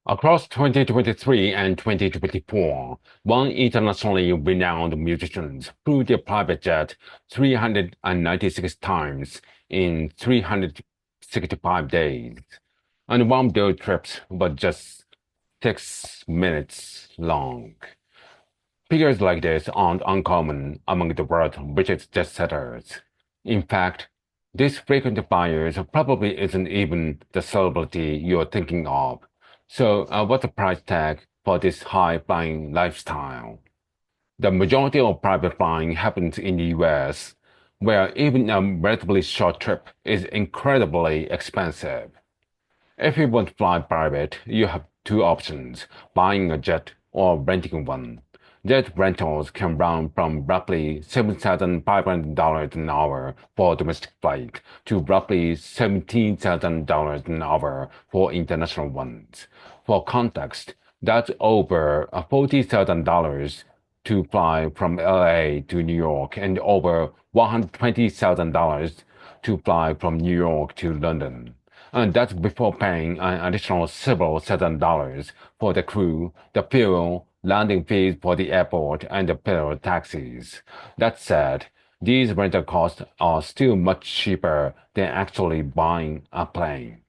Across 2023 and 2024, one internationally renowned musician flew their private jet 396 times in 365 days, and one of those trips was just 6 minutes long. Figures like this aren't uncommon among the world's richest jet setters. In fact, this frequent flyers probably isn't even the celebrity you're thinking of. So, what's the price tag for this high-flying lifestyle? The majority of private flying happens in the US, where even a relatively short trip is incredibly expensive. If you want to fly private, you have two options: buying a jet or renting one. Jet rentals can run from roughly $7,500 an hour for a domestic flight to roughly $17,000 an hour for international ones. For context, that's over $40,000 to fly from LA to New York and over $120,000 to fly from New York to London. And that's before paying an additional several thousand dollars for the crew, the fuel, landing fees for the airport, and the pillar taxis. That said, these rental costs are still much cheaper than actually buying a plane.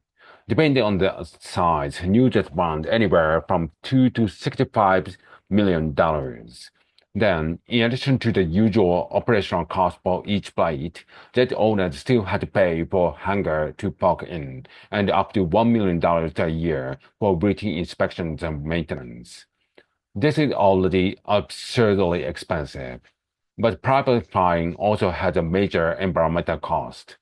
Depending on the size, new jets run anywhere from $2 to $65 million. Then, in addition to the usual operational cost for each flight, jet owners still had to pay for hangar to park in and up to $1 million a year for routine inspections and maintenance. This is already absurdly expensive, but private flying also has a major environmental cost.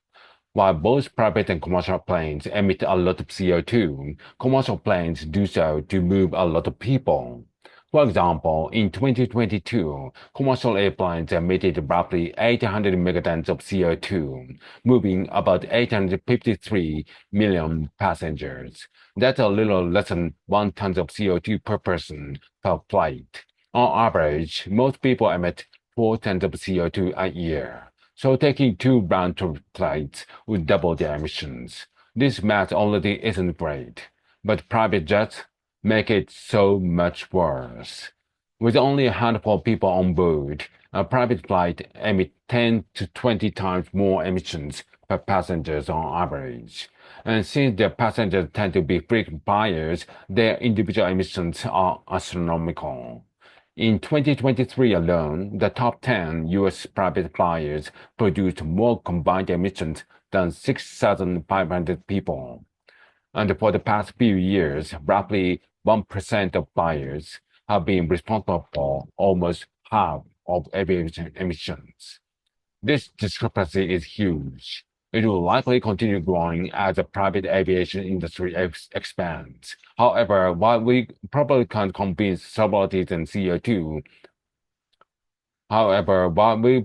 While both private and commercial planes emit a lot of CO2, commercial planes do so to move a lot of people. For example, in 2022, commercial airplanes emitted roughly 800 megatons of CO2, moving about 853 million passengers. That's a little less than 1 ton of CO2 per person per flight. On average, most people emit 4 tons of CO2 a year. So taking two round-trip flights would double their emissions. This math already isn't great, but private jets make it so much worse. With only a handful of people on board, a private flight emits 10 to 20 times more emissions per passenger on average. And since their passengers tend to be frequent flyers, their individual emissions are astronomical. In 2023 alone, the top 10 US private flyers produced more combined emissions than 6,500 people. And for the past few years, roughly 1% of flyers have been responsible for almost half of aviation emissions. This discrepancy is huge. It will likely continue growing as the private aviation industry expands. However, while we probably can't convince celebrities and CO2, however, while we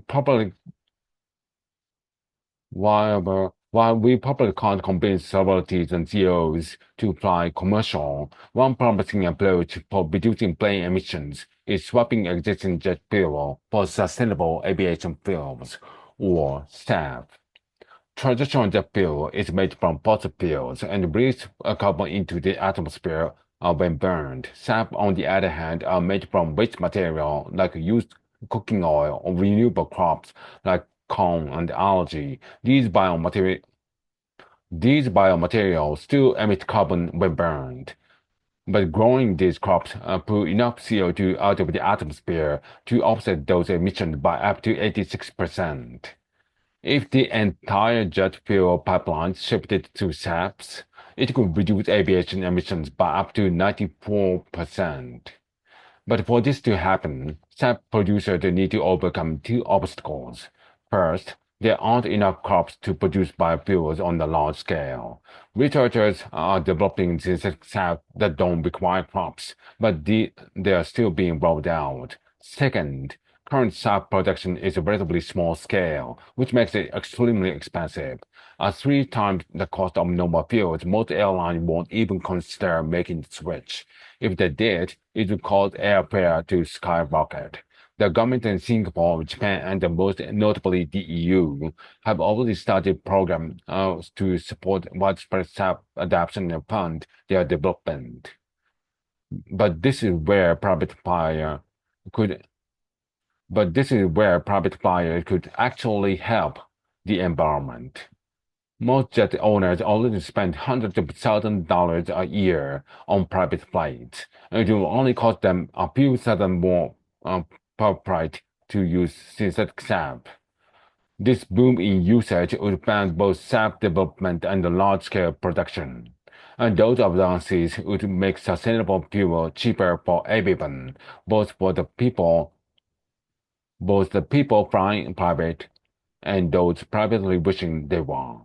probably can't convince celebrities and CEOs to fly commercial, one promising approach for reducing plane emissions is swapping existing jet fuel for sustainable aviation fuels, or SAF. Traditional jet fuel is made from fossil fuels and breathes carbon into the atmosphere when burned. SAF, on the other hand, are made from waste material like used cooking oil or renewable crops like corn and algae. These biomaterials still emit carbon when burned, but growing these crops pull enough CO2 out of the atmosphere to offset those emissions by up to 86%. If the entire jet fuel pipeline shifted to SAFs, it could reduce aviation emissions by up to 94%. But for this to happen, SAF producers need to overcome two obstacles. First, there aren't enough crops to produce biofuels on a large scale. Researchers are developing synthetic SAF that don't require crops, but they are still being rolled out. Second, current SAF production is a relatively small scale, which makes it extremely expensive. At 3 times the cost of normal fuels, most airlines won't even consider making the switch. If they did, it would cause airfare to skyrocket. The government in Singapore, Japan, and most notably the EU have already started programs to support widespread SAP adoption and fund their development. But this is where private fire could, but this is where private fire could actually help the environment. Most jet owners already spend hundreds of thousands of dollars a year on private flights. It will only cost them a few thousand more per flight to use synthetic SAF. This boom in usage would fund both SAF development and large-scale production. And those advances would make sustainable fuel cheaper for everyone, both the people flying private and those privately wishing they were.